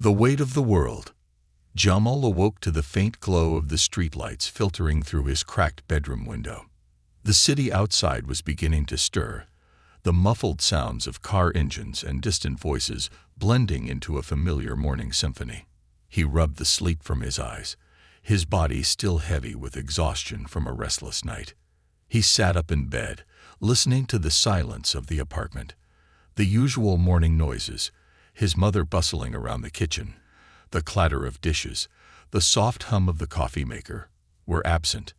The weight of the world. Jamal awoke to the faint glow of the streetlights filtering through his cracked bedroom window. The city outside was beginning to stir, the muffled sounds of car engines and distant voices blending into a familiar morning symphony. He rubbed the sleep from his eyes, his body still heavy with exhaustion from a restless night. He sat up in bed, listening to the silence of the apartment. The usual morning noises, his mother bustling around the kitchen, the clatter of dishes, the soft hum of the coffee maker, were absent.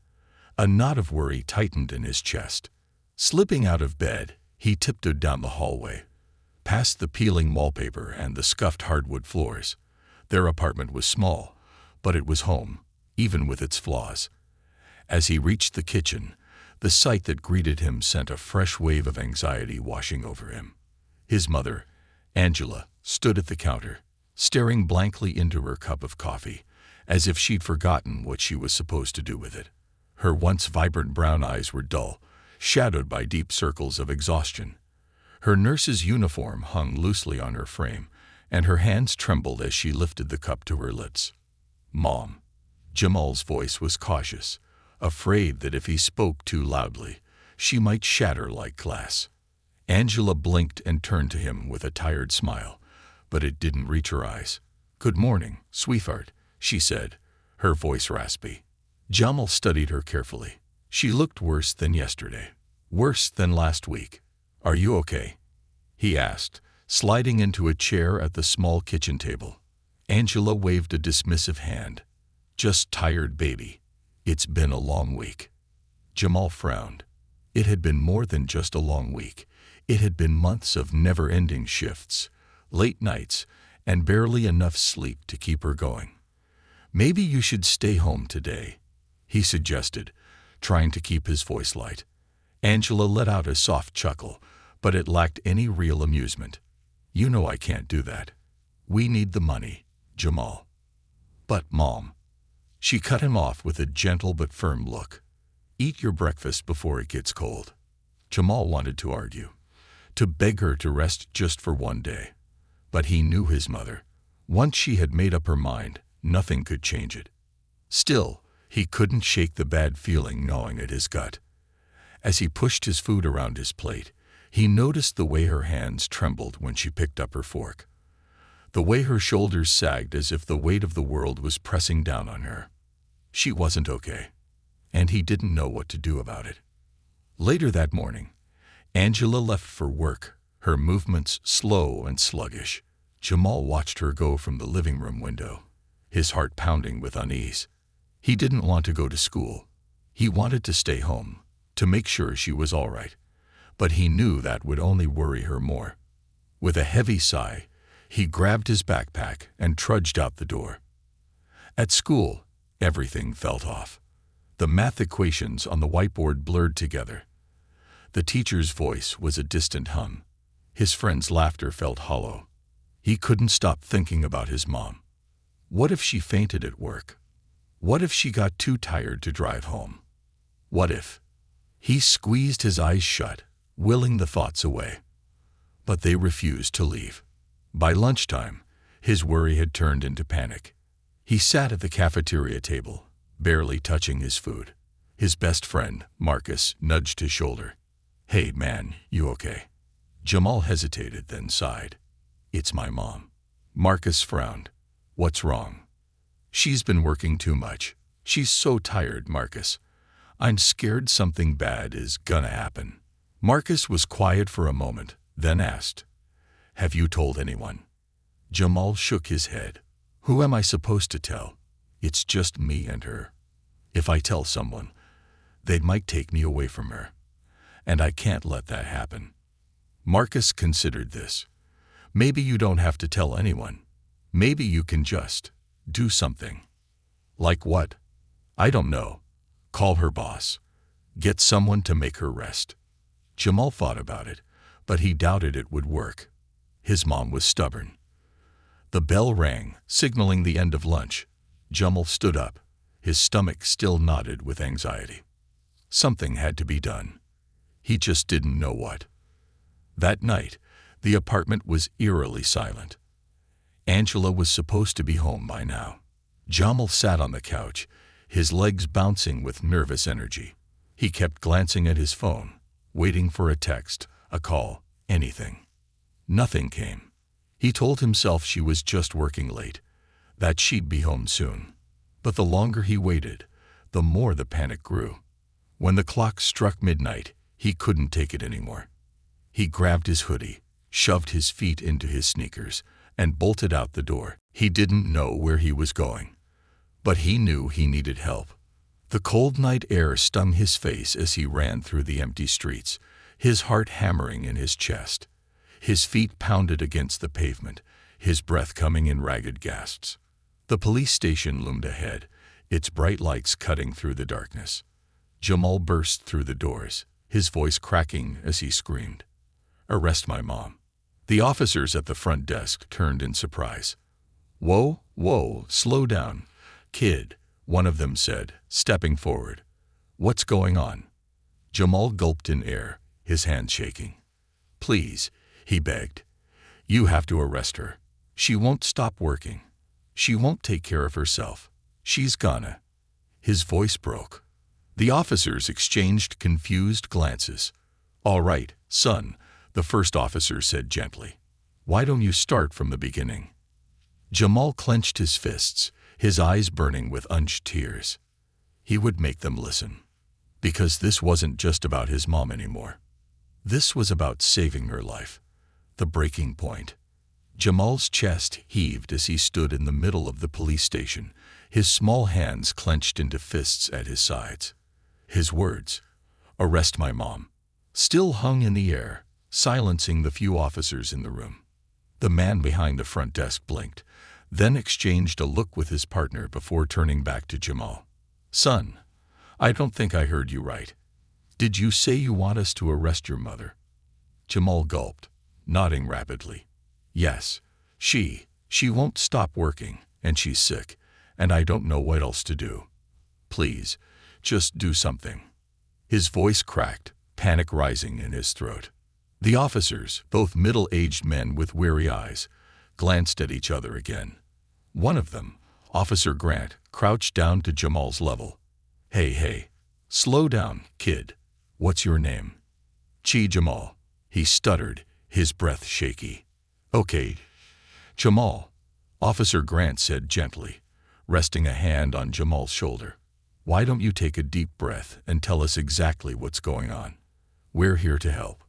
A knot of worry tightened in his chest. Slipping out of bed, he tiptoed down the hallway, past the peeling wallpaper and the scuffed hardwood floors. Their apartment was small, but it was home, even with its flaws. As he reached the kitchen, the sight that greeted him sent a fresh wave of anxiety washing over him. His mother, Angela, stood at the counter, staring blankly into her cup of coffee, as if she'd forgotten what she was supposed to do with it. Her once vibrant brown eyes were dull, shadowed by deep circles of exhaustion. Her nurse's uniform hung loosely on her frame, and her hands trembled as she lifted the cup to her lips. "Mom." Jamal's voice was cautious, afraid that if he spoke too loudly, she might shatter like glass. Angela blinked and turned to him with a tired smile, but it didn't reach her eyes. "Good morning, sweetheart," she said, her voice raspy. Jamal studied her carefully. She looked worse than yesterday, worse than last week. "Are you okay?" he asked, sliding into a chair at the small kitchen table. Angela waved a dismissive hand. "Just tired, baby. It's been a long week." Jamal frowned. It had been more than just a long week. It had been months of never-ending shifts, late nights, and barely enough sleep to keep her going. "Maybe you should stay home today," he suggested, trying to keep his voice light. Angela let out a soft chuckle, but it lacked any real amusement. "You know I can't do that. We need the money, Jamal." "But, Mom." She cut him off with a gentle but firm look. "Eat your breakfast before it gets cold." Jamal wanted to argue, to beg her to rest just for one day. But he knew his mother. Once she had made up her mind, nothing could change it. Still, he couldn't shake the bad feeling gnawing at his gut. As he pushed his food around his plate, he noticed the way her hands trembled when she picked up her fork, the way her shoulders sagged as if the weight of the world was pressing down on her. She wasn't okay, and he didn't know what to do about it. Later that morning, Angela left for work, her movements slow and sluggish. Jamal watched her go from the living room window, his heart pounding with unease. He didn't want to go to school. He wanted to stay home, to make sure she was all right. But he knew that would only worry her more. With a heavy sigh, he grabbed his backpack and trudged out the door. At school, everything felt off. The math equations on the whiteboard blurred together. The teacher's voice was a distant hum. His friend's laughter felt hollow. He couldn't stop thinking about his mom. What if she fainted at work? What if she got too tired to drive home? What if? He squeezed his eyes shut, willing the thoughts away. But they refused to leave. By lunchtime, his worry had turned into panic. He sat at the cafeteria table, barely touching his food. His best friend, Marcus, nudged his shoulder. "Hey, man, you okay?" Jamal hesitated, then sighed. "It's my mom." Marcus frowned. "What's wrong?" "She's been working too much. She's so tired, Marcus. I'm scared something bad is gonna happen." Marcus was quiet for a moment, then asked, "Have you told anyone?" Jamal shook his head. "Who am I supposed to tell? It's just me and her. If I tell someone, they might take me away from her. And I can't let that happen." Marcus considered this. "Maybe you don't have to tell anyone. Maybe you can just do something." "Like what?" "I don't know. Call her boss. Get someone to make her rest." Jamal thought about it, but he doubted it would work. His mom was stubborn. The bell rang, signaling the end of lunch. Jamal stood up, his stomach still knotted with anxiety. Something had to be done. He just didn't know what. That night, the apartment was eerily silent. Angela was supposed to be home by now. Jamal sat on the couch, his legs bouncing with nervous energy. He kept glancing at his phone, waiting for a text, a call, anything. Nothing came. He told himself she was just working late, that she'd be home soon. But the longer he waited, the more the panic grew. When the clock struck midnight, he couldn't take it anymore. He grabbed his hoodie, shoved his feet into his sneakers, and bolted out the door. He didn't know where he was going, but he knew he needed help. The cold night air stung his face as he ran through the empty streets, his heart hammering in his chest. His feet pounded against the pavement, his breath coming in ragged gasps. The police station loomed ahead, its bright lights cutting through the darkness. Jamal burst through the doors, his voice cracking as he screamed, "Arrest my mom." The officers at the front desk turned in surprise. Whoa, slow down, kid," one of them said, stepping forward. "What's going on?" Jamal gulped in air, his hands shaking. "Please," he begged. "You have to arrest her. She won't stop working. She won't take care of herself. She's gonna." His voice broke. The officers exchanged confused glances. "All right, son," the first officer said gently. "Why don't you start from the beginning?" Jamal clenched his fists, his eyes burning with unchecked tears. He would make them listen. Because this wasn't just about his mom anymore. This was about saving her life. The breaking point. Jamal's chest heaved as he stood in the middle of the police station, his small hands clenched into fists at his sides. His words, "Arrest my mom," still hung in the air, silencing the few officers in the room. The man behind the front desk blinked, then exchanged a look with his partner before turning back to Jamal. "Son, I don't think I heard you right. Did you say you want us to arrest your mother?" Jamal gulped, nodding rapidly. "Yes, she won't stop working, and she's sick, and I don't know what else to do. Please, just do something." His voice cracked, panic rising in his throat. The officers, both middle-aged men with weary eyes, glanced at each other again. One of them, Officer Grant, crouched down to Jamal's level. Hey, slow down, kid. What's your name?" "Jamal," he stuttered, his breath shaky. "Okay, Jamal," Officer Grant said gently, resting a hand on Jamal's shoulder. "Why don't you take a deep breath and tell us exactly what's going on? We're here to help."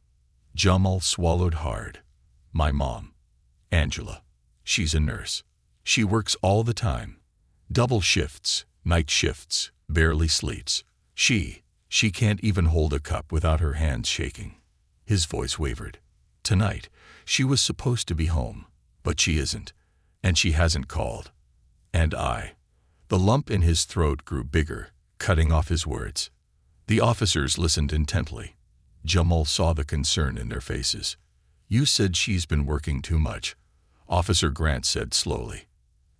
Jamal swallowed hard. "My mom, Angela. She's a nurse. She works all the time. Double shifts, night shifts, barely sleeps. She can't even hold a cup without her hands shaking." His voice wavered. "Tonight, she was supposed to be home, but she isn't, and she hasn't called. And I." The lump in his throat grew bigger, cutting off his words. The officers listened intently. Jamal saw the concern in their faces. "You said she's been working too much," Officer Grant said slowly.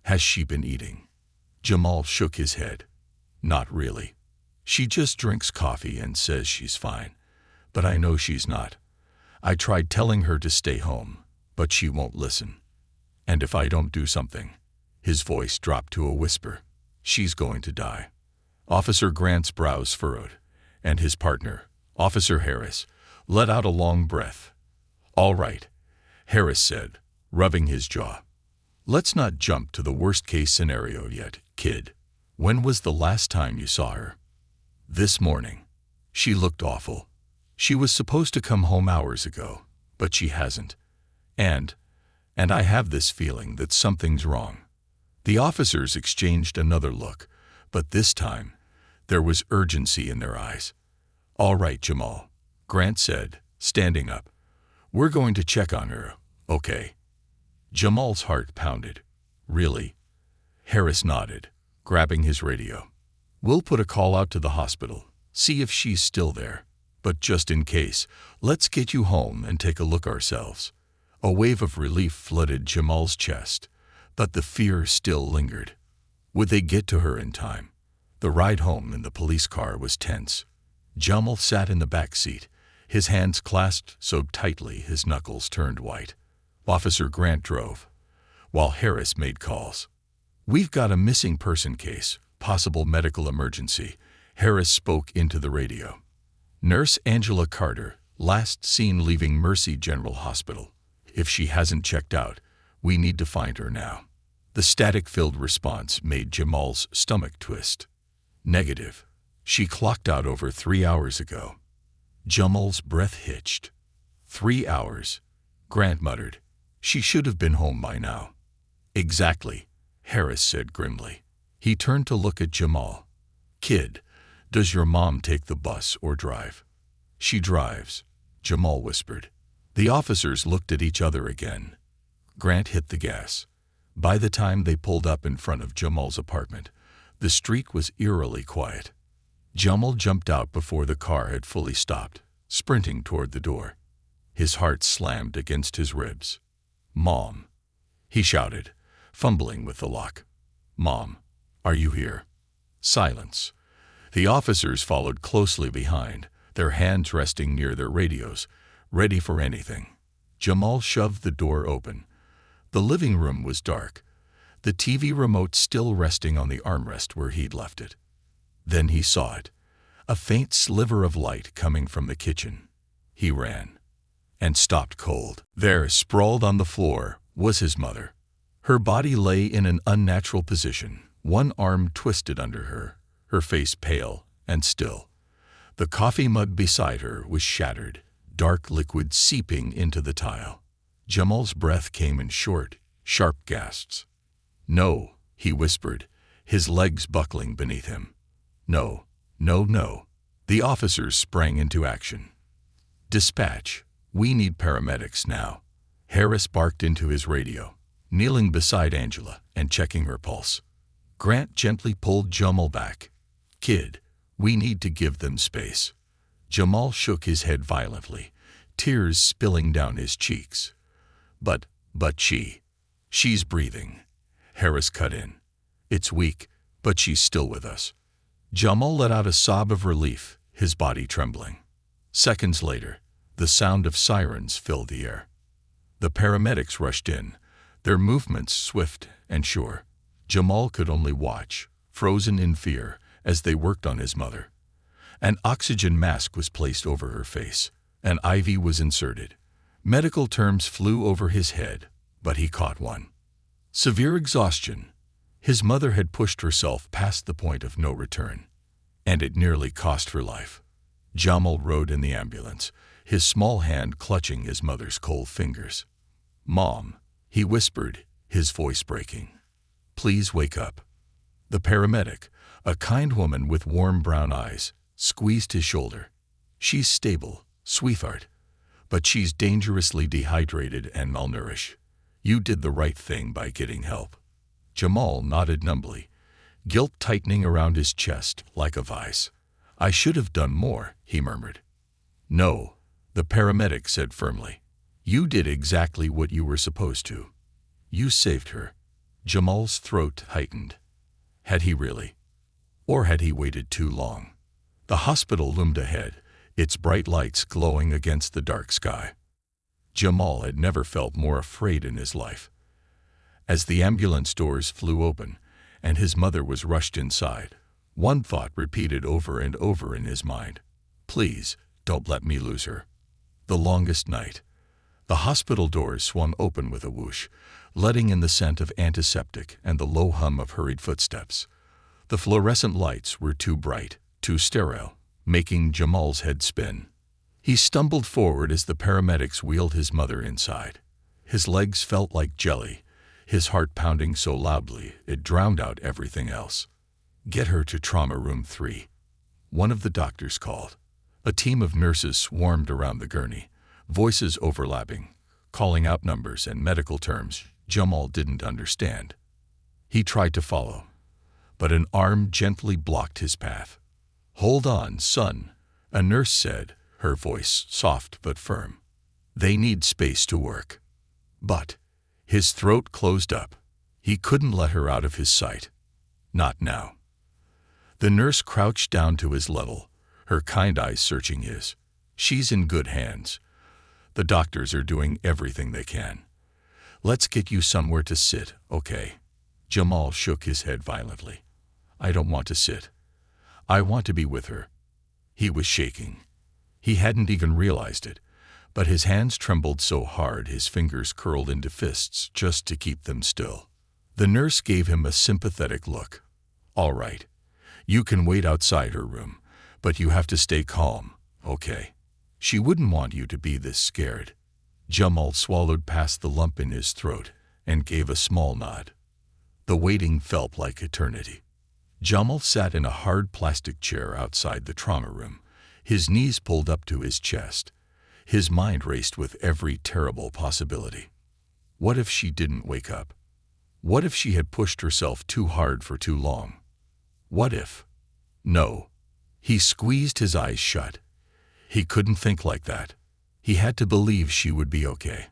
"Has she been eating?" Jamal shook his head. "Not really. She just drinks coffee and says she's fine. But I know she's not. I tried telling her to stay home, but she won't listen. And if I don't do something," his voice dropped to a whisper, "she's going to die." Officer Grant's brows furrowed, and his partner, Officer Harris, let out a long breath. "All right," Harris said, rubbing his jaw. "Let's not jump to the worst-case scenario yet, kid. When was the last time you saw her?" "This morning. She looked awful. She was supposed to come home hours ago, but she hasn't. And I have this feeling that something's wrong." The officers exchanged another look, but this time, there was urgency in their eyes. "All right, Jamal," Grant said, standing up. "We're going to check on her, okay?" Jamal's heart pounded. "Really?" Harris nodded, grabbing his radio. "We'll put a call out to the hospital, see if she's still there. But just in case, let's get you home and take a look ourselves." A wave of relief flooded Jamal's chest, but the fear still lingered. Would they get to her in time? The ride home in the police car was tense. Jamal sat in the back seat, his hands clasped so tightly his knuckles turned white. Officer Grant drove. while Harris made calls. "We've got a missing person case, possible medical emergency," Harris spoke into the radio. "Nurse Angela Carter, last seen leaving Mercy General Hospital. If she hasn't checked out, we need to find her now." The static-filled response made Jamal's stomach twist. "Negative. She clocked out over 3 hours ago." Jamal's breath hitched. 3 hours, Grant muttered. "She should have been home by now." "Exactly," Harris said grimly. He turned to look at Jamal. "Kid, does your mom take the bus or drive?" "She drives," Jamal whispered. The officers looked at each other again. Grant hit the gas. By the time they pulled up in front of Jamal's apartment, the street was eerily quiet. Jamal jumped out before the car had fully stopped, sprinting toward the door. His heart slammed against his ribs. "Mom," he shouted, fumbling with the lock. "Mom, are you here?" Silence. The officers followed closely behind, their hands resting near their radios, ready for anything. Jamal shoved the door open. The living room was dark, the TV remote still resting on the armrest where he'd left it. Then he saw it, a faint sliver of light coming from the kitchen. He ran and stopped cold. There, sprawled on the floor, was his mother. Her body lay in an unnatural position, one arm twisted under her, her face pale and still. The coffee mug beside her was shattered, dark liquid seeping into the tile. Jamal's breath came in short, sharp gasps. "No," he whispered, his legs buckling beneath him. "No, no, no." The officers sprang into action. "Dispatch, we need paramedics now." Harris barked into his radio, kneeling beside Angela and checking her pulse. Grant gently pulled Jamal back. "Kid, we need to give them space." Jamal shook his head violently, tears spilling down his cheeks. But she's breathing." Harris cut in. "It's weak, but she's still with us." Jamal let out a sob of relief, his body trembling. Seconds later, the sound of sirens filled the air. The paramedics rushed in, their movements swift and sure. Jamal could only watch, frozen in fear, as they worked on his mother. An oxygen mask was placed over her face. An IV was inserted. Medical terms flew over his head, but he caught one. Severe exhaustion. His mother had pushed herself past the point of no return, and it nearly cost her life. Jamal rode in the ambulance, his small hand clutching his mother's cold fingers. "Mom," he whispered, his voice breaking. "Please wake up." The paramedic, a kind woman with warm brown eyes, squeezed his shoulder. "She's stable, sweetheart, but she's dangerously dehydrated and malnourished. You did the right thing by getting help." Jamal nodded numbly, guilt tightening around his chest like a vice. "I should have done more," he murmured. "No," the paramedic said firmly. "You did exactly what you were supposed to. You saved her." Jamal's throat tightened. Had he really? Or had he waited too long? The hospital loomed ahead, its bright lights glowing against the dark sky. Jamal had never felt more afraid in his life. As the ambulance doors flew open and his mother was rushed inside, one thought repeated over and over in his mind. "Please, don't let me lose her." The longest night. The hospital doors swung open with a whoosh, letting in the scent of antiseptic and the low hum of hurried footsteps. The fluorescent lights were too bright, too sterile, making Jamal's head spin. He stumbled forward as the paramedics wheeled his mother inside. His legs felt like jelly, his heart pounding so loudly it drowned out everything else. "Get her to Trauma Room 3. One of the doctors called. A team of nurses swarmed around the gurney, voices overlapping, calling out numbers and medical terms Jamal didn't understand. He tried to follow, but an arm gently blocked his path. "Hold on, son," a nurse said, her voice soft but firm. "They need space to work." But his throat closed up. He couldn't let her out of his sight. Not now. The nurse crouched down to his level, her kind eyes searching his. "She's in good hands. The doctors are doing everything they can. Let's get you somewhere to sit, okay? Jamal shook his head violently. I don't want to sit. I want to be with her. He was shaking. He hadn't even realized it, but his hands trembled so hard his fingers curled into fists just to keep them still. The nurse gave him a sympathetic look. All right. You can wait outside her room, but you have to stay calm, okay? She wouldn't want you to be this scared. Jamal swallowed past the lump in his throat and gave a small nod. The waiting felt like eternity. Jamal sat in a hard plastic chair outside the trauma room, his knees pulled up to his chest. His mind raced with every terrible possibility. What if she didn't wake up? What if she had pushed herself too hard for too long? What if? No. He squeezed his eyes shut. He couldn't think like that. He had to believe she would be okay.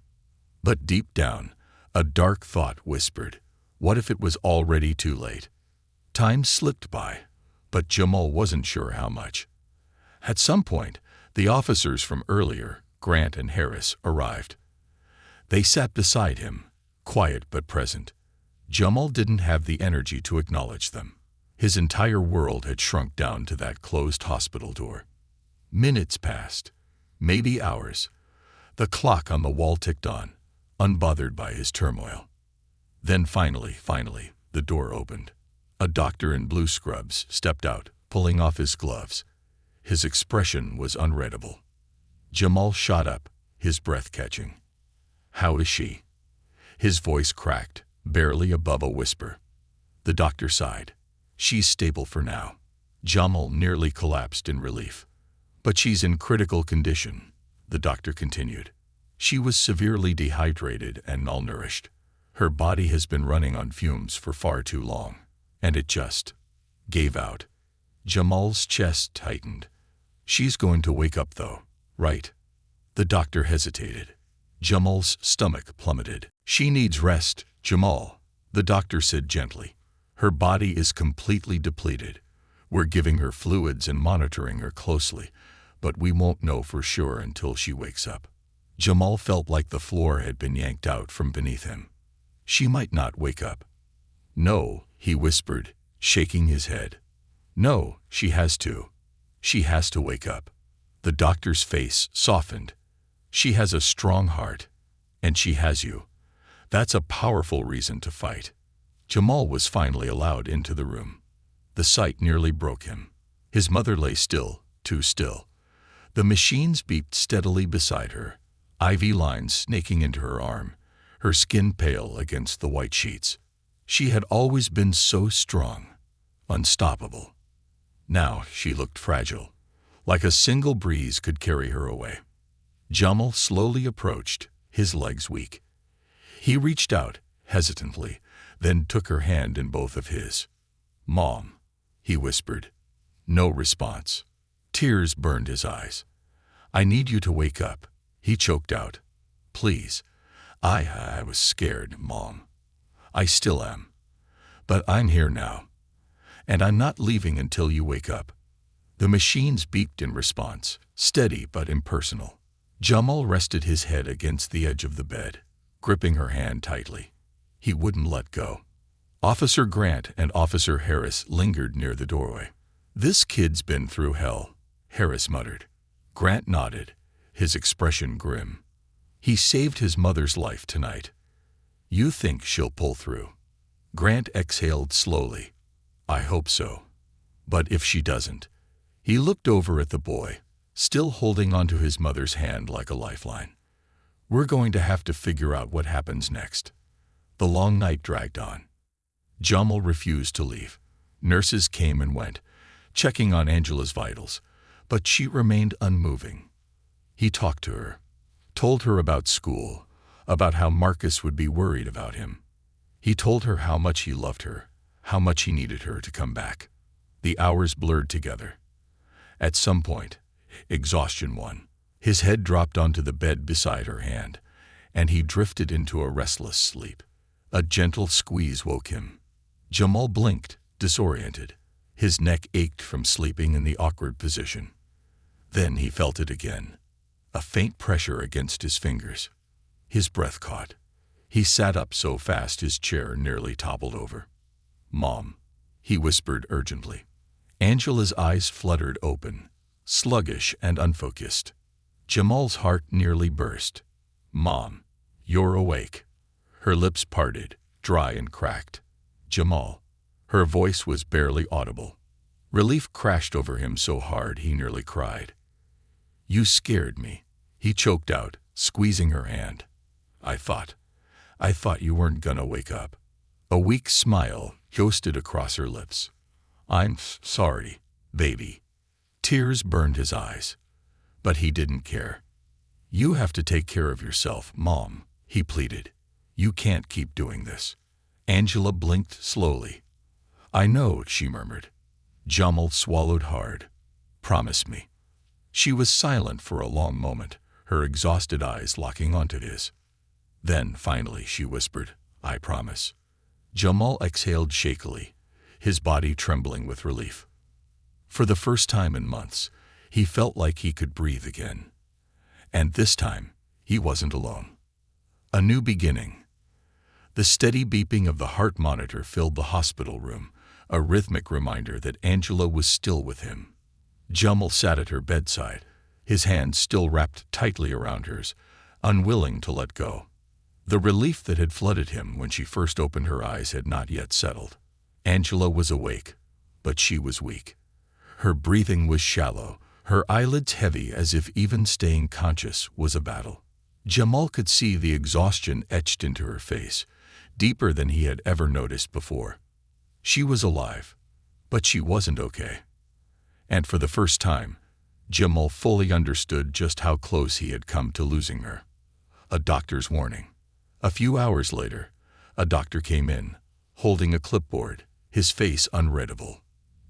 But deep down, a dark thought whispered, what if it was already too late? Time slipped by, but Jamal wasn't sure how much. At some point, the officers from earlier, Grant and Harris, arrived. They sat beside him, quiet but present. Jamal didn't have the energy to acknowledge them. His entire world had shrunk down to that closed hospital door. Minutes passed, maybe hours. The clock on the wall ticked on, unbothered by his turmoil. Then finally, the door opened. A doctor in blue scrubs stepped out, pulling off his gloves. His expression was unreadable. Jamal shot up, his breath catching. How is she? His voice cracked, barely above a whisper. The doctor sighed. She's stable for now. Jamal nearly collapsed in relief. But she's in critical condition, the doctor continued. She was severely dehydrated and malnourished. Her body has been running on fumes for far too long, and it just gave out. Jamal's chest tightened. She's going to wake up though, right? The doctor hesitated. Jamal's stomach plummeted. She needs rest, Jamal, the doctor said gently. Her body is completely depleted. We're giving her fluids and monitoring her closely, but we won't know for sure until she wakes up. Jamal felt like the floor had been yanked out from beneath him. She might not wake up. No, he whispered, shaking his head. No, she has to. She has to wake up. The doctor's face softened. She has a strong heart, and she has you. That's a powerful reason to fight. Jamal was finally allowed into the room. The sight nearly broke him. His mother lay still, too still. The machines beeped steadily beside her, IV lines snaking into her arm, her skin pale against the white sheets. She had always been so strong, unstoppable. Now she looked fragile, like a single breeze could carry her away. Jamal slowly approached, his legs weak. He reached out, hesitantly, then took her hand in both of his. Mom, he whispered. No response. Tears burned his eyes. I need you to wake up, he choked out. Please. I was scared, Mom. I still am. But I'm here now. And I'm not leaving until you wake up. The machines beeped in response, steady but impersonal. Jamal rested his head against the edge of the bed, gripping her hand tightly. He wouldn't let go. Officer Grant and Officer Harris lingered near the doorway. This kid's been through hell, Harris muttered. Grant nodded, his expression grim. He saved his mother's life tonight. You think she'll pull through? Grant exhaled slowly. I hope so. But if she doesn't? He looked over at the boy, still holding onto his mother's hand like a lifeline. We're going to have to figure out what happens next. The long night dragged on. Jamal refused to leave. Nurses came and went, checking on Angela's vitals, but she remained unmoving. He talked to her, told her about school, about how Marcus would be worried about him. He told her how much he loved her, how much he needed her to come back. The hours blurred together. At some point, exhaustion won. His head dropped onto the bed beside her hand, and he drifted into a restless sleep. A gentle squeeze woke him. Jamal blinked, disoriented. His neck ached from sleeping in the awkward position. Then he felt it again, a faint pressure against his fingers. His breath caught. He sat up so fast his chair nearly toppled over. "Mom," he whispered urgently. Angela's eyes fluttered open, sluggish and unfocused. Jamal's heart nearly burst. "Mom, you're awake." Her lips parted, dry and cracked. "Jamal." Her voice was barely audible. Relief crashed over him so hard he nearly cried. "You scared me," he choked out, squeezing her hand. I thought you weren't gonna wake up." A weak smile ghosted across her lips. "I'm sorry, baby." Tears burned his eyes. But he didn't care. "You have to take care of yourself, Mom," he pleaded. "You can't keep doing this." Angela blinked slowly. "I know," she murmured. Jamal swallowed hard. "Promise me." She was silent for a long moment, her exhausted eyes locking onto his. Then, finally, she whispered, "I promise." Jamal exhaled shakily, his body trembling with relief. For the first time in months, he felt like he could breathe again. And this time, he wasn't alone. A new beginning. The steady beeping of the heart monitor filled the hospital room, a rhythmic reminder that Angela was still with him. Jamal sat at her bedside, his hands still wrapped tightly around hers, unwilling to let go. The relief that had flooded him when she first opened her eyes had not yet settled. Angela was awake, but she was weak. Her breathing was shallow, her eyelids heavy as if even staying conscious was a battle. Jamal could see the exhaustion etched into her face, deeper than he had ever noticed before. She was alive, but she wasn't okay. And for the first time, Jamal fully understood just how close he had come to losing her. A doctor's warning. A few hours later, a doctor came in, holding a clipboard, his face unreadable.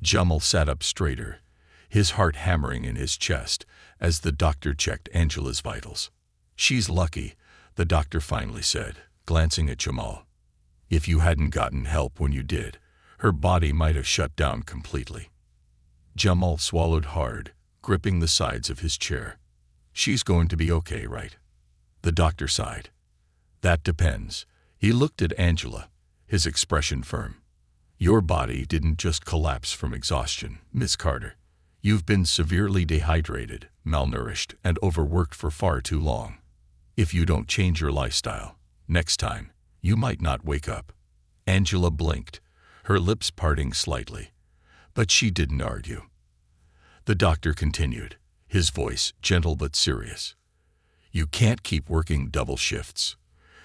Jamal sat up straighter, his heart hammering in his chest as the doctor checked Angela's vitals. "She's lucky," the doctor finally said, glancing at Jamal. "If you hadn't gotten help when you did, her body might have shut down completely." Jamal swallowed hard, gripping the sides of his chair. "She's going to be okay, right?" The doctor sighed. "That depends." He looked at Angela, his expression firm. "Your body didn't just collapse from exhaustion, Miss Carter. You've been severely dehydrated, malnourished, and overworked for far too long. If you don't change your lifestyle, next time, you might not wake up." Angela blinked, her lips parting slightly. But she didn't argue. The doctor continued, his voice gentle but serious. "You can't keep working double shifts.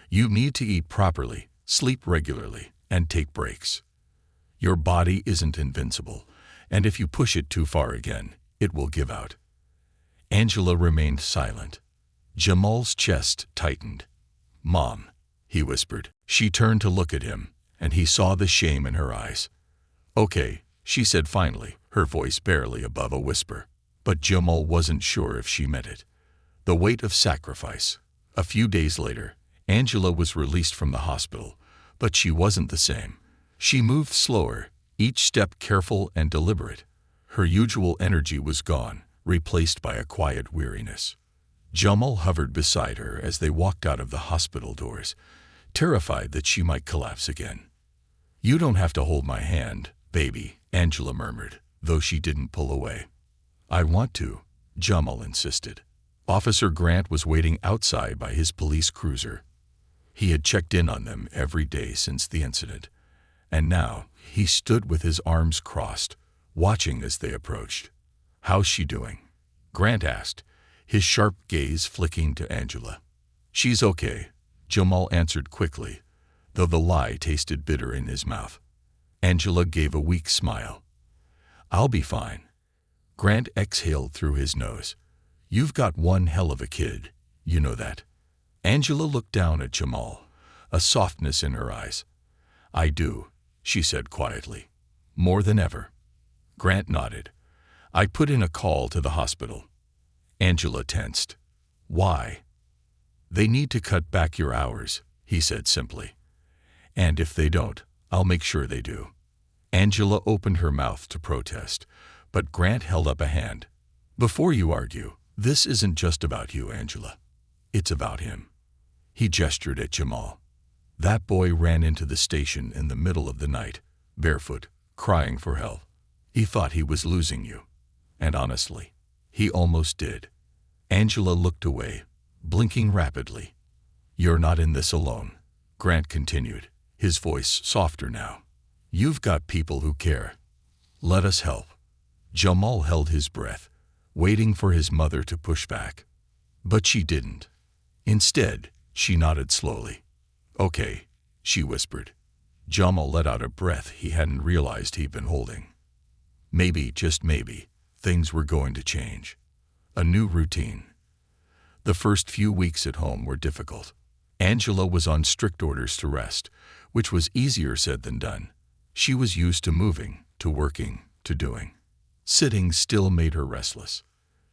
You need to eat properly, sleep regularly, and take breaks. Your body isn't invincible, and if you push it too far again, it will give out." Angela remained silent. Jamal's chest tightened. "Mom," he whispered. She turned to look at him, and he saw the shame in her eyes. "Okay," she said finally, her voice barely above a whisper. But Jamal wasn't sure if she meant it. The weight of sacrifice. A few days later, Angela was released from the hospital, but she wasn't the same. She moved slower, each step careful and deliberate. Her usual energy was gone, replaced by a quiet weariness. Jamal hovered beside her as they walked out of the hospital doors, terrified that she might collapse again. "You don't have to hold my hand, baby," Angela murmured, though she didn't pull away. "I want to," Jamal insisted. Officer Grant was waiting outside by his police cruiser. He had checked in on them every day since the incident, and now he stood with his arms crossed, watching as they approached. "How's she doing?" Grant asked, his sharp gaze flicking to Angela. "She's okay," Jamal answered quickly, though the lie tasted bitter in his mouth. Angela gave a weak smile. "I'll be fine." Grant exhaled through his nose. "You've got one hell of a kid, you know that." Angela looked down at Jamal, a softness in her eyes. "I do," she said quietly. "More than ever." Grant nodded. "I put in a call to the hospital." Angela tensed. "Why?" "They need to cut back your hours," he said simply. "And if they don't, I'll make sure they do." Angela opened her mouth to protest, but Grant held up a hand. "Before you argue, this isn't just about you, Angela. It's about him." He gestured at Jamal. That boy ran into the station in the middle of the night, barefoot, crying for help. He thought he was losing you. And honestly, he almost did. Angela looked away, blinking rapidly. You're not in this alone, Grant continued, his voice softer now. You've got people who care. Let us help. Jamal held his breath, waiting for his mother to push back. But she didn't. Instead, she nodded slowly. Okay, she whispered. Jamal let out a breath he hadn't realized he'd been holding. Maybe, just maybe, things were going to change. A new routine. The first few weeks at home were difficult. Angela was on strict orders to rest, which was easier said than done. She was used to moving, to working, to doing. Sitting still made her restless.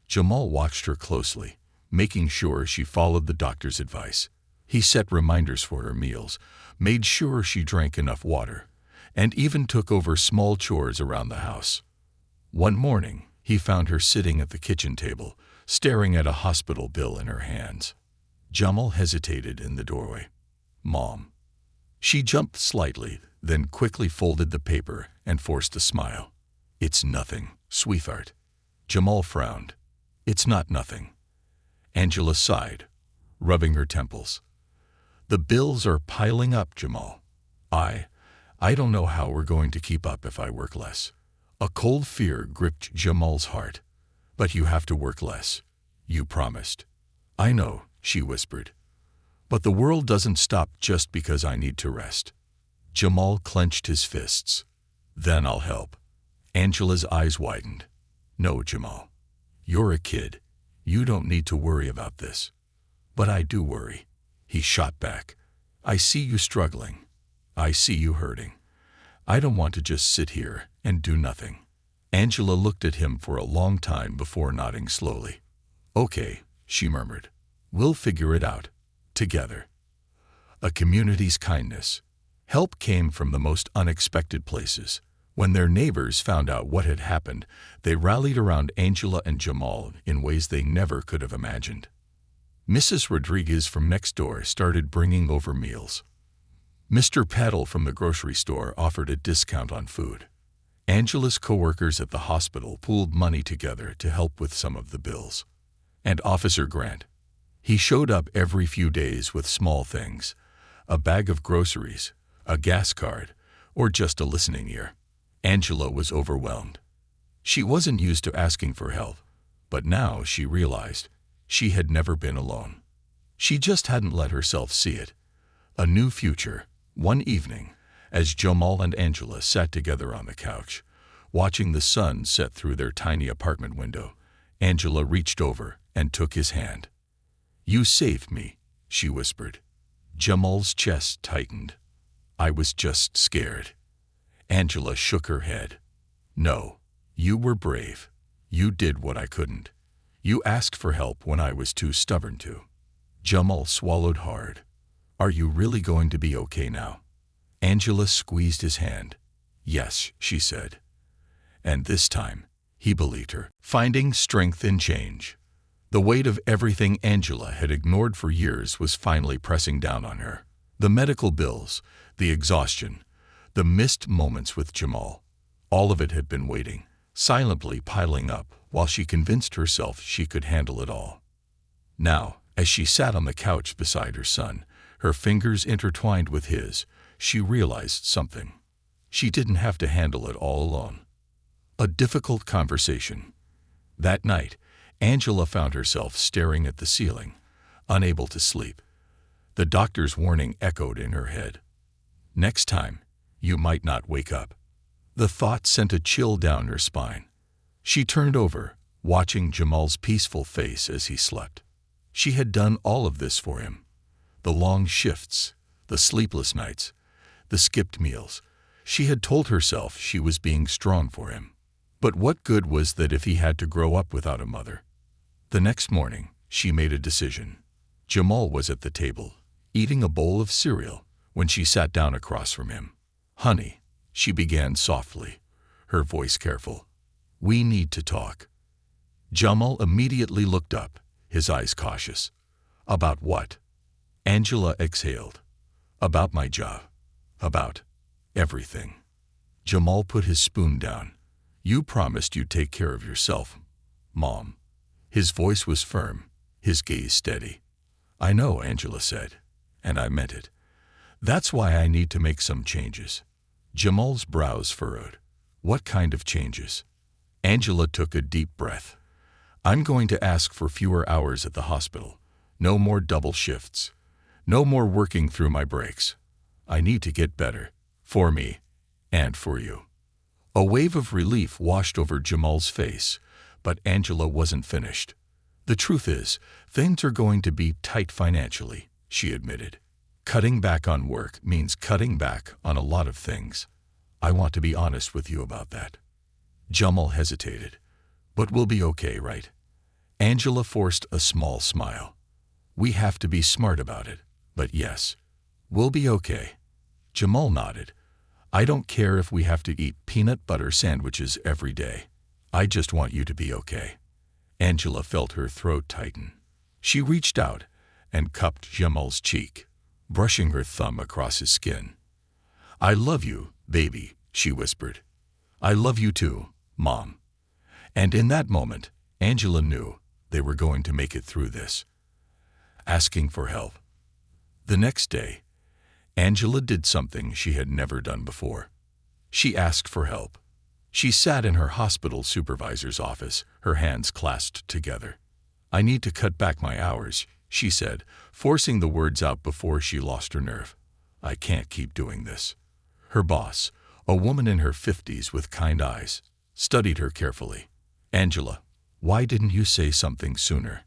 Jamal watched her closely, making sure she followed the doctor's advice. He set reminders for her meals, made sure she drank enough water, and even took over small chores around the house. One morning, he found her sitting at the kitchen table, staring at a hospital bill in her hands. Jamal hesitated in the doorway. Mom. She jumped slightly, then quickly folded the paper and forced a smile. It's nothing, sweetheart. Jamal frowned. It's not nothing. Angela sighed, rubbing her temples. The bills are piling up, Jamal. I don't know how we're going to keep up if I work less. A cold fear gripped Jamal's heart. But you have to work less. You promised. I know, she whispered. But the world doesn't stop just because I need to rest. Jamal clenched his fists. Then I'll help. Angela's eyes widened. No, Jamal. You're a kid. You don't need to worry about this. But I do worry. He shot back. I see you struggling. I see you hurting. I don't want to just sit here and do nothing. Angela looked at him for a long time before nodding slowly. Okay, she murmured. We'll figure it out. Together. A community's kindness. Help came from the most unexpected places. When their neighbors found out what had happened, they rallied around Angela and Jamal in ways they never could have imagined. Mrs. Rodriguez from next door started bringing over meals. Mr. Peddle from the grocery store offered a discount on food. Angela's coworkers at the hospital pooled money together to help with some of the bills. And Officer Grant. He showed up every few days with small things, a bag of groceries, a gas card, or just a listening ear. Angela was overwhelmed. She wasn't used to asking for help, but now she realized she had never been alone. She just hadn't let herself see it. A new future. One evening, as Jamal and Angela sat together on the couch, watching the sun set through their tiny apartment window, Angela reached over and took his hand. You saved me, she whispered. Jamal's chest tightened. I was just scared. Angela shook her head. No, you were brave. You did what I couldn't. You asked for help when I was too stubborn to. Jamal swallowed hard. Are you really going to be okay now? Angela squeezed his hand. Yes, she said. And this time, he believed her, finding strength in change. The weight of everything Angela had ignored for years was finally pressing down on her. The medical bills, the exhaustion, the missed moments with Jamal. All of it had been waiting, silently piling up while she convinced herself she could handle it all. Now, as she sat on the couch beside her son, her fingers intertwined with his, she realized something. She didn't have to handle it all alone. A difficult conversation. That night, Angela found herself staring at the ceiling, unable to sleep. The doctor's warning echoed in her head. Next time, you might not wake up. The thought sent a chill down her spine. She turned over, watching Jamal's peaceful face as he slept. She had done all of this for him. The long shifts, the sleepless nights, the skipped meals. She had told herself she was being strong for him. But what good was that if he had to grow up without a mother? The next morning, she made a decision. Jamal was at the table, eating a bowl of cereal, when she sat down across from him. Honey, she began softly, her voice careful. We need to talk. Jamal immediately looked up, his eyes cautious. About what? Angela exhaled. About my job. About everything. Jamal put his spoon down. You promised you'd take care of yourself, Mom. His voice was firm, his gaze steady. I know, Angela said, and I meant it. That's why I need to make some changes. Jamal's brows furrowed. What kind of changes? Angela took a deep breath. I'm going to ask for fewer hours at the hospital. No more double shifts. No more working through my breaks. I need to get better. For me. And for you. A wave of relief washed over Jamal's face, but Angela wasn't finished. The truth is, things are going to be tight financially, she admitted. Cutting back on work means cutting back on a lot of things. I want to be honest with you about that. Jamal hesitated. But we'll be okay, right? Angela forced a small smile. We have to be smart about it, but yes, we'll be okay. Jamal nodded. I don't care if we have to eat peanut butter sandwiches every day. I just want you to be okay. Angela felt her throat tighten. She reached out and cupped Jamal's cheek, brushing her thumb across his skin. I love you, baby, she whispered. I love you too, Mom. And in that moment, Angela knew they were going to make it through this. Asking for help. The next day, Angela did something she had never done before. She asked for help. She sat in her hospital supervisor's office, her hands clasped together. I need to cut back my hours, she said, forcing the words out before she lost her nerve. I can't keep doing this. Her boss, a woman in her 50s with kind eyes, studied her carefully. Angela, why didn't you say something sooner?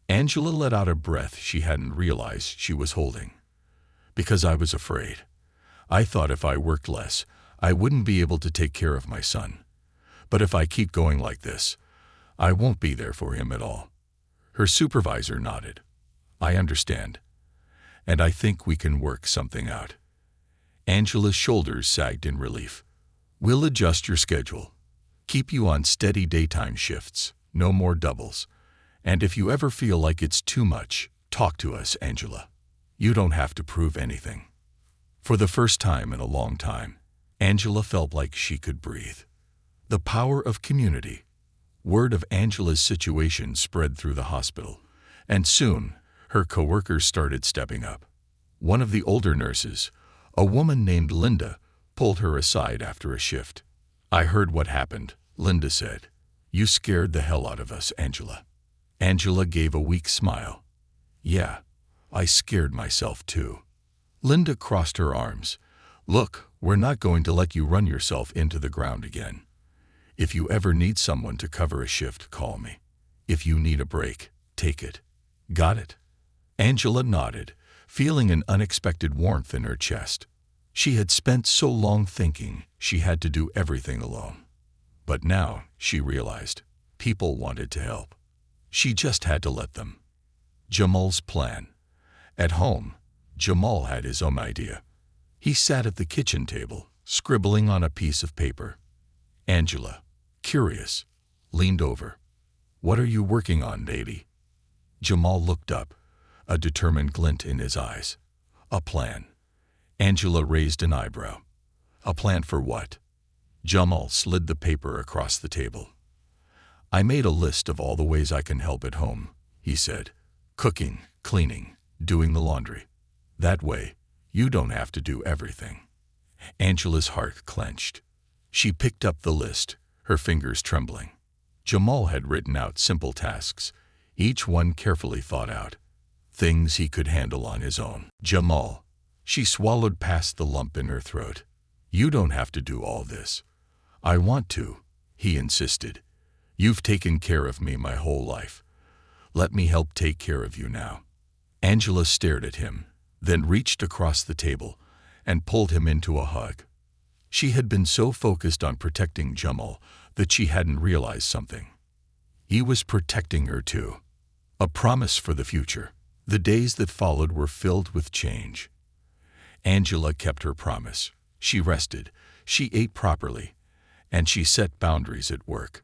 Angela let out a breath she hadn't realized she was holding. Because I was afraid. I thought if I worked less, I wouldn't be able to take care of my son. But if I keep going like this, I won't be there for him at all. Her supervisor nodded. I understand. And I think we can work something out. Angela's shoulders sagged in relief. We'll adjust your schedule. Keep you on steady daytime shifts, no more doubles. And if you ever feel like it's too much, talk to us, Angela. You don't have to prove anything. For the first time in a long time, Angela felt like she could breathe. The power of community. Word of Angela's situation spread through the hospital, and soon her coworkers started stepping up. One of the older nurses, a woman named Linda, pulled her aside after a shift. I heard what happened, Linda said. You scared the hell out of us, Angela. Angela gave a weak smile. Yeah, I scared myself too. Linda crossed her arms. Look, we're not going to let you run yourself into the ground again. If you ever need someone to cover a shift, call me. If you need a break, take it. Got it? Angela nodded, feeling an unexpected warmth in her chest. She had spent so long thinking she had to do everything alone. But now, she realized, people wanted to help. She just had to let them. Jamal's plan. At home, Jamal had his own idea. He sat at the kitchen table, scribbling on a piece of paper. Angela, curious, leaned over. What are you working on, baby? Jamal looked up, a determined glint in his eyes. A plan. Angela raised an eyebrow. A plan for what? Jamal slid the paper across the table. I made a list of all the ways I can help at home, he said. Cooking, cleaning, doing the laundry. That way, you don't have to do everything. Angela's heart clenched. She picked up the list, her fingers trembling. Jamal had written out simple tasks, each one carefully thought out. Things he could handle on his own. Jamal. She swallowed past the lump in her throat. You don't have to do all this. I want to, he insisted. You've taken care of me my whole life. Let me help take care of you now. Angela stared at him, then reached across the table and pulled him into a hug. She had been so focused on protecting Jamal that she hadn't realized something. He was protecting her too. A promise for the future. The days that followed were filled with change. Angela kept her promise. She rested, she ate properly, and she set boundaries at work.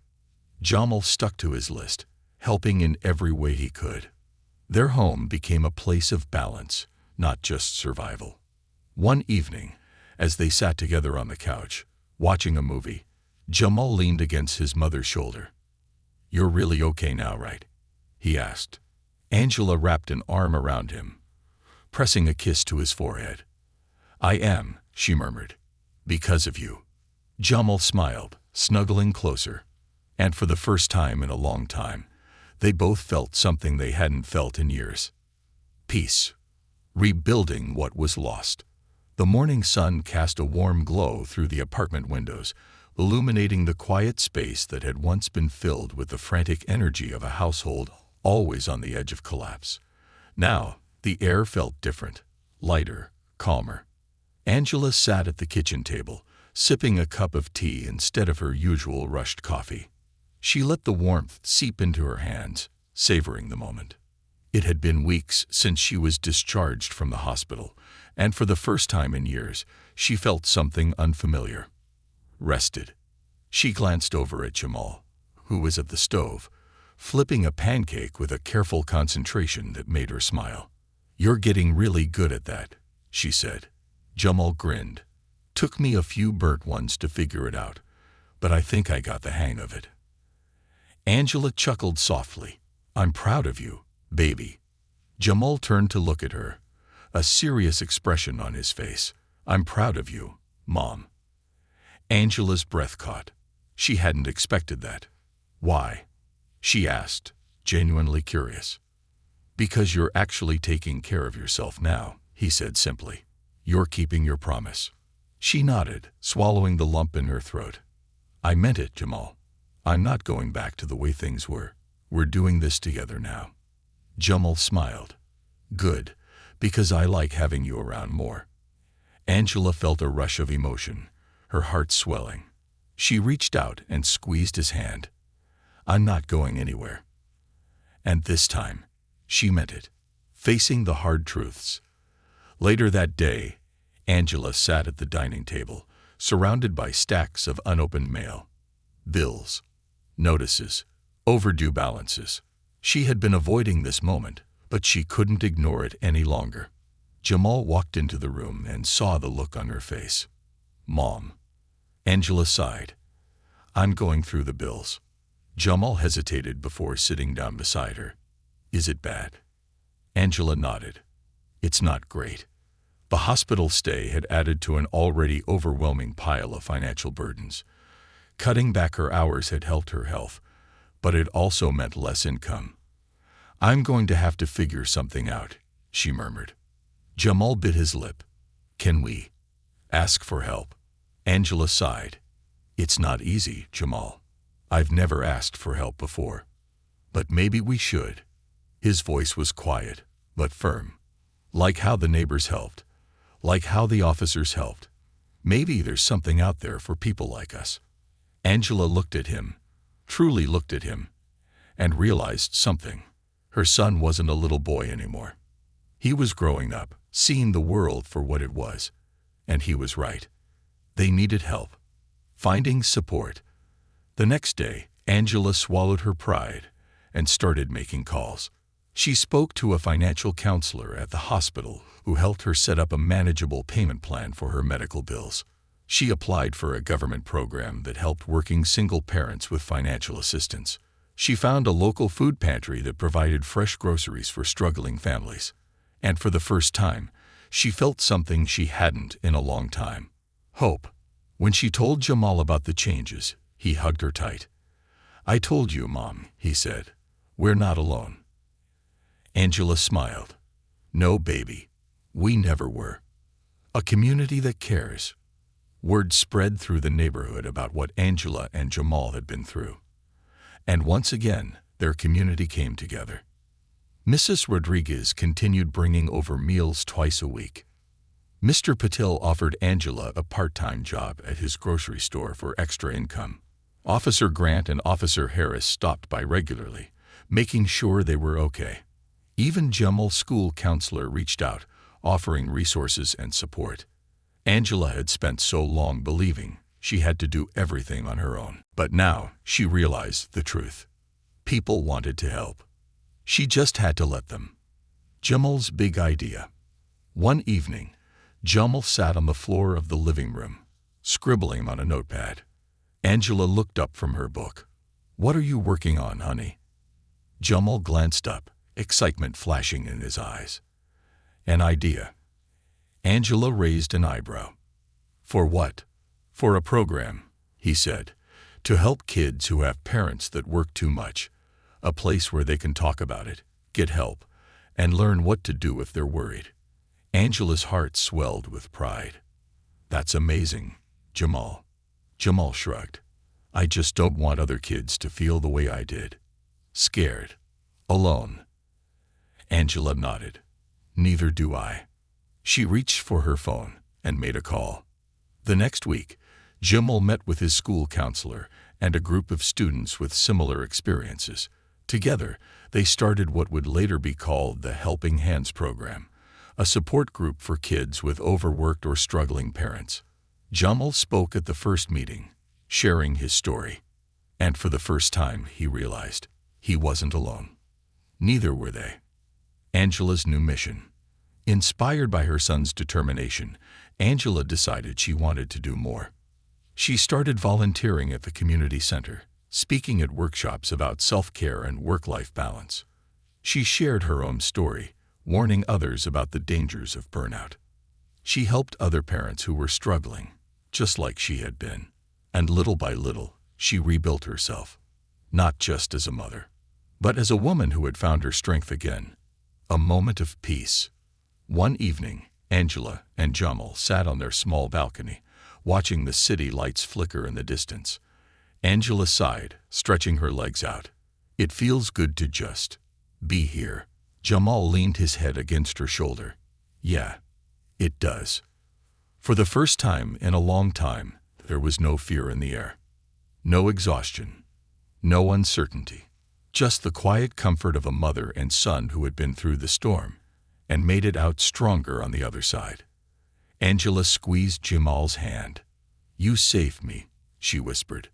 Jamal stuck to his list, helping in every way he could. Their home became a place of balance, not just survival. One evening, as they sat together on the couch, watching a movie, Jamal leaned against his mother's shoulder. "You're really okay now, right?" he asked. Angela wrapped an arm around him, pressing a kiss to his forehead. "I am," she murmured. "Because of you." Jamal smiled, snuggling closer. And for the first time in a long time, they both felt something they hadn't felt in years. Peace. Rebuilding what was lost. The morning sun cast a warm glow through the apartment windows, illuminating the quiet space that had once been filled with the frantic energy of a household always on the edge of collapse. Now, the air felt different, lighter, calmer. Angela sat at the kitchen table, sipping a cup of tea instead of her usual rushed coffee. She let the warmth seep into her hands, savoring the moment. It had been weeks since she was discharged from the hospital, and for the first time in years, she felt something unfamiliar. Rested. She glanced over at Jamal, who was at the stove, flipping a pancake with a careful concentration that made her smile. "You're getting really good at that," she said. Jamal grinned. "Took me a few burnt ones to figure it out, but I think I got the hang of it." Angela chuckled softly. "I'm proud of you, baby." Jamal turned to look at her, a serious expression on his face. "I'm proud of you, Mom." Angela's breath caught. She hadn't expected that. "Why?" she asked, genuinely curious. "Because you're actually taking care of yourself now," he said simply. "You're keeping your promise." She nodded, swallowing the lump in her throat. "I meant it, Jamal. I'm not going back to the way things were. We're doing this together now." Jamal smiled. "Good, because I like having you around more." Angela felt a rush of emotion, her heart swelling. She reached out and squeezed his hand. "I'm not going anywhere." And this time, she meant it, facing the hard truths. Later that day, Angela sat at the dining table, surrounded by stacks of unopened mail. Bills, notices, overdue balances. She had been avoiding this moment, but she couldn't ignore it any longer. Jamal walked into the room and saw the look on her face. "Mom." Angela sighed. "I'm going through the bills." Jamal hesitated before sitting down beside her. "Is it bad?" Angela nodded. "It's not great." The hospital stay had added to an already overwhelming pile of financial burdens. Cutting back her hours had helped her health, but it also meant less income. "I'm going to have to figure something out," she murmured. Jamal bit his lip. "Can we ask for help?" Angela sighed. "It's not easy, Jamal. I've never asked for help before. But maybe we should." His voice was quiet, but firm. "Like how the neighbors helped. Like how the officers helped. Maybe there's something out there for people like us." Angela looked at him, truly looked at him, and realized something. Her son wasn't a little boy anymore. He was growing up, seeing the world for what it was. And he was right. They needed help. Finding support. The next day, Angela swallowed her pride and started making calls. She spoke to a financial counselor at the hospital who helped her set up a manageable payment plan for her medical bills. She applied for a government program that helped working single parents with financial assistance. She found a local food pantry that provided fresh groceries for struggling families. And for the first time, she felt something she hadn't in a long time. Hope. When she told Jamal about the changes, he hugged her tight. "I told you, Mom," he said. "We're not alone." Angela smiled. "No, baby. We never were. A community that cares." Word spread through the neighborhood about what Angela and Jamal had been through. And once again, their community came together. Mrs. Rodriguez continued bringing over meals twice a week. Mr. Patel offered Angela a part-time job at his grocery store for extra income. Officer Grant and Officer Harris stopped by regularly, making sure they were okay. Even Jamal's school counselor reached out, offering resources and support. Angela had spent so long believing she had to do everything on her own. But now she realized the truth. People wanted to help. She just had to let them. Jamal's big idea. One evening, Jamal sat on the floor of the living room, scribbling on a notepad. Angela looked up from her book. "What are you working on, honey?" Jamal glanced up, excitement flashing in his eyes. "An idea." Angela raised an eyebrow. "For what?" "For a program," he said, "to help kids who have parents that work too much. A place where they can talk about it, get help, and learn what to do if they're worried." Angela's heart swelled with pride. "That's amazing, Jamal." Jamal shrugged. "I just don't want other kids to feel the way I did. Scared. Alone." Angela nodded. "Neither do I." She reached for her phone and made a call. The next week, Jamal met with his school counselor and a group of students with similar experiences. Together, they started what would later be called the Helping Hands program, a support group for kids with overworked or struggling parents. Jamal spoke at the first meeting, sharing his story. And for the first time, he realized he wasn't alone. Neither were they. Angela's new mission. Inspired by her son's determination, Angela decided she wanted to do more. She started volunteering at the community center, speaking at workshops about self-care and work-life balance. She shared her own story, warning others about the dangers of burnout. She helped other parents who were struggling, just like she had been. And little by little, she rebuilt herself, not just as a mother, but as a woman who had found her strength again. A moment of peace. One evening, Angela and Jamal sat on their small balcony, watching the city lights flicker in the distance. Angela sighed, stretching her legs out. "It feels good to just be here." Jamal leaned his head against her shoulder. "Yeah, it does." For the first time in a long time, there was no fear in the air. No exhaustion. No uncertainty. Just the quiet comfort of a mother and son who had been through the storm and made it out stronger on the other side. Angela squeezed Jamal's hand. "You saved me," she whispered.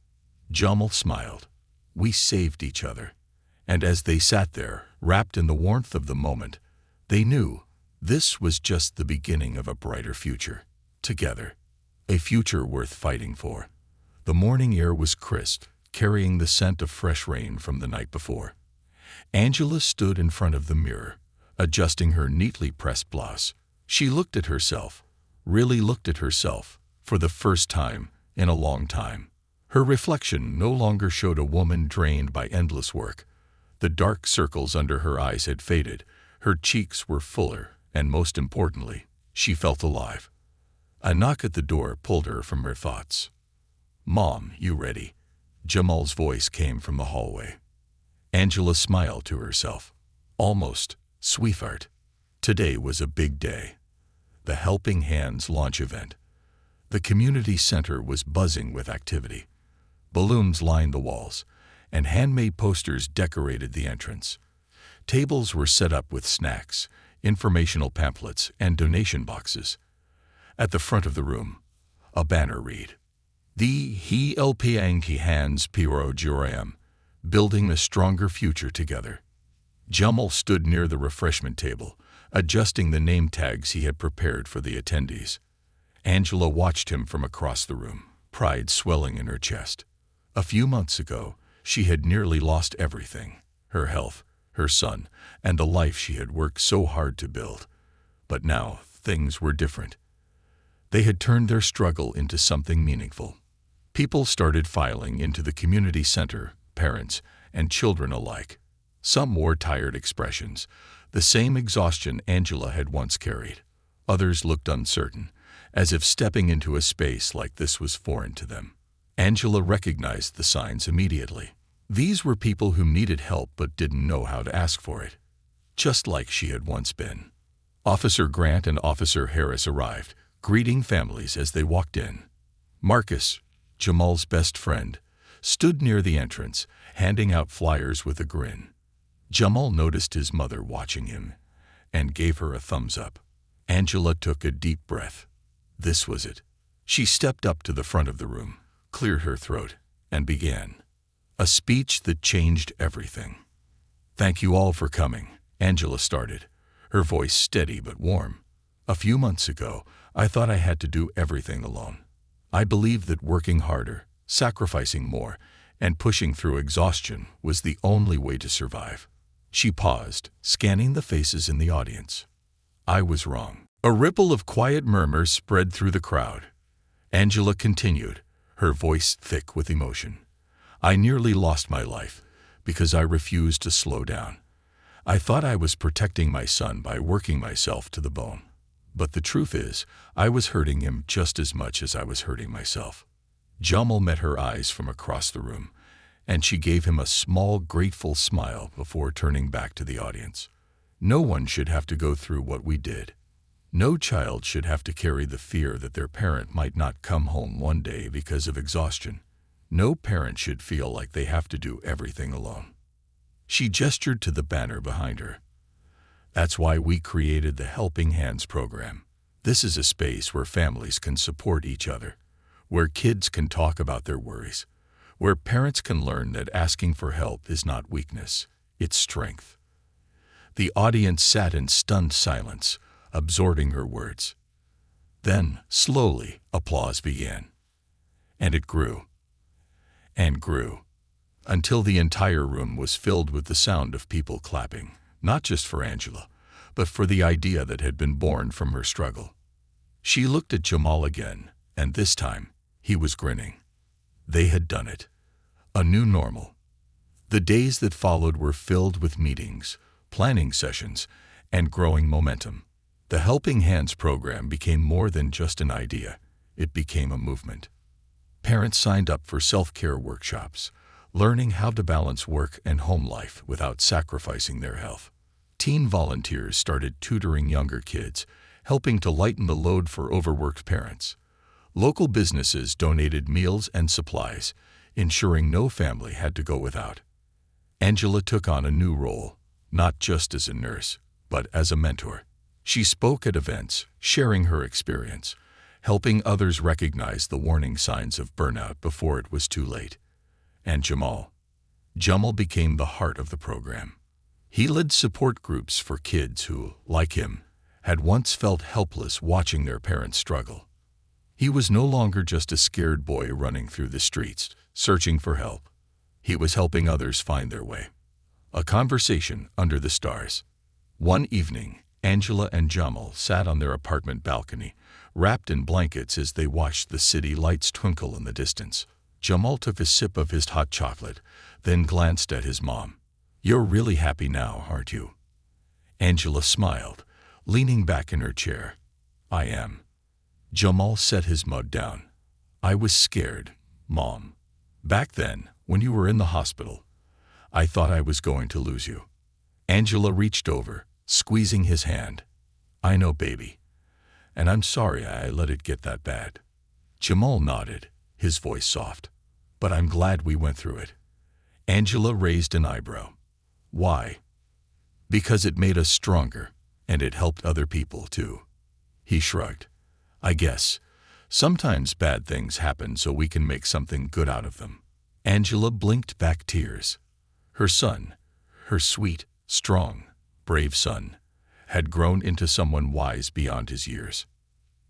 Jamal smiled. "We saved each other." And as they sat there, wrapped in the warmth of the moment, they knew this was just the beginning of a brighter future. Together. A future worth fighting for. The morning air was crisp, carrying the scent of fresh rain from the night before. Angela stood in front of the mirror, adjusting her neatly pressed blouse. She looked at herself, really looked at herself, for the first time in a long time. Her reflection no longer showed a woman drained by endless work. The dark circles under her eyes had faded, her cheeks were fuller, and most importantly, she felt alive. A knock at the door pulled her from her thoughts. "Mom, you ready?" Jamal's voice came from the hallway. Angela smiled to herself. "Almost, sweetheart." Today was a big day. The Helping Hands launch event. The community center was buzzing with activity. Balloons lined the walls, and handmade posters decorated the entrance. Tables were set up with snacks, informational pamphlets, and donation boxes. At the front of the room, a banner read, "The Helping Hands program, building a stronger future together." Jamal stood near the refreshment table, adjusting the name tags he had prepared for the attendees. Angela watched him from across the room, pride swelling in her chest. A few months ago, she had nearly lost everything: her health, her son, and the life she had worked so hard to build. But now, things were different. They had turned their struggle into something meaningful. People started filing into the community center, parents and children alike. Some wore tired expressions, the same exhaustion Angela had once carried. Others looked uncertain, as if stepping into a space like this was foreign to them. Angela recognized the signs immediately. These were people who needed help but didn't know how to ask for it. Just like she had once been. Officer Grant and Officer Harris arrived, greeting families as they walked in. Marcus, Jamal's best friend, stood near the entrance, handing out flyers with a grin. Jamal noticed his mother watching him and gave her a thumbs up. Angela took a deep breath. This was it. She stepped up to the front of the room, cleared her throat, and began. A speech that changed everything. "Thank you all for coming," Angela started, her voice steady but warm. "A few months ago, I thought I had to do everything alone. I believed that working harder, sacrificing more, and pushing through exhaustion was the only way to survive. She paused, scanning the faces in the audience. I was wrong. A ripple of quiet murmurs spread through the crowd. Angela continued, her voice thick with emotion. I nearly lost my life because I refused to slow down. I thought I was protecting my son by working myself to the bone. But the truth is, I was hurting him just as much as I was hurting myself. Jamal met her eyes from across the room, and she gave him a small, grateful smile before turning back to the audience. No one should have to go through what we did. No child should have to carry the fear that their parent might not come home one day because of exhaustion. No parent should feel like they have to do everything alone. She gestured to the banner behind her. That's why we created the Helping Hands program. This is a space where families can support each other, where kids can talk about their worries, where parents can learn that asking for help is not weakness, it's strength. The audience sat in stunned silence, absorbing her words. Then, slowly, applause began. And it grew. And grew. Until the entire room was filled with the sound of people clapping, not just for Angela, but for the idea that had been born from her struggle. She looked at Jamal again, and this time, he was grinning. They had done it. A new normal. The days that followed were filled with meetings, planning sessions, and growing momentum. The Helping Hands program became more than just an idea. It became a movement. Parents signed up for self-care workshops, learning how to balance work and home life without sacrificing their health. Teen volunteers started tutoring younger kids, helping to lighten the load for overworked parents. Local businesses donated meals and supplies, ensuring no family had to go without. Angela took on a new role, not just as a nurse, but as a mentor. She spoke at events, sharing her experience, helping others recognize the warning signs of burnout before it was too late. And Jamal became the heart of the program. He led support groups for kids who, like him, had once felt helpless watching their parents struggle. He was no longer just a scared boy running through the streets, searching for help. He was helping others find their way. A conversation under the stars. One evening, Angela and Jamal sat on their apartment balcony, wrapped in blankets as they watched the city lights twinkle in the distance. Jamal took a sip of his hot chocolate, then glanced at his mom. "You're really happy now, aren't you?" Angela smiled, leaning back in her chair. "I am." Jamal set his mug down. "I was scared, Mom. Back then, when you were in the hospital, I thought I was going to lose you." Angela reached over, squeezing his hand. "I know, baby. And I'm sorry I let it get that bad." Jamal nodded, his voice soft. "But I'm glad we went through it." Angela raised an eyebrow. "Why?" "Because it made us stronger, and it helped other people too." He shrugged. "I guess. Sometimes bad things happen so we can make something good out of them." Angela blinked back tears. Her son, her sweet, strong, brave son, had grown into someone wise beyond his years.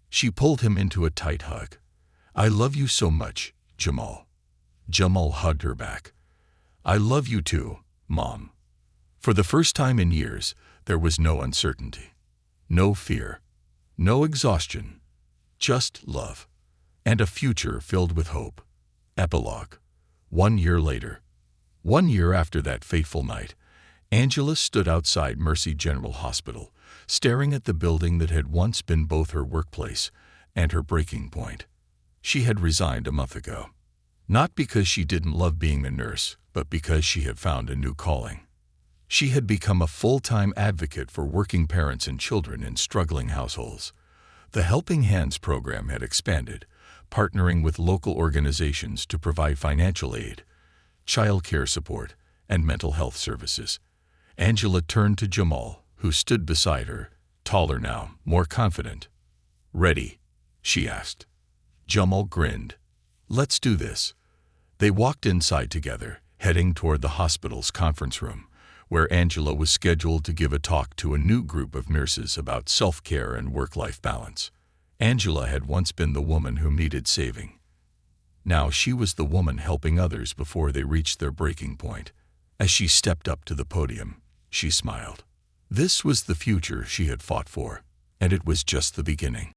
She pulled him into a tight hug. "I love you so much, Jamal." Jamal hugged her back. "I love you too, Mom." For the first time in years, there was no uncertainty, no fear, no exhaustion, just love, and a future filled with hope. Epilogue. 1 year later. 1 year after that fateful night, Angela stood outside Mercy General Hospital, staring at the building that had once been both her workplace and her breaking point. She had resigned a month ago. Not because she didn't love being a nurse, but because she had found a new calling. She had become a full-time advocate for working parents and children in struggling households. The Helping Hands program had expanded, partnering with local organizations to provide financial aid, child care support, and mental health services. Angela turned to Jamal, who stood beside her, taller now, more confident. "Ready?" she asked. Jamal grinned. "Let's do this." They walked inside together, heading toward the hospital's conference room, where Angela was scheduled to give a talk to a new group of nurses about self-care and work-life balance. Angela had once been the woman who needed saving. Now she was the woman helping others before they reached their breaking point. As she stepped up to the podium, she smiled. This was the future she had fought for, and it was just the beginning.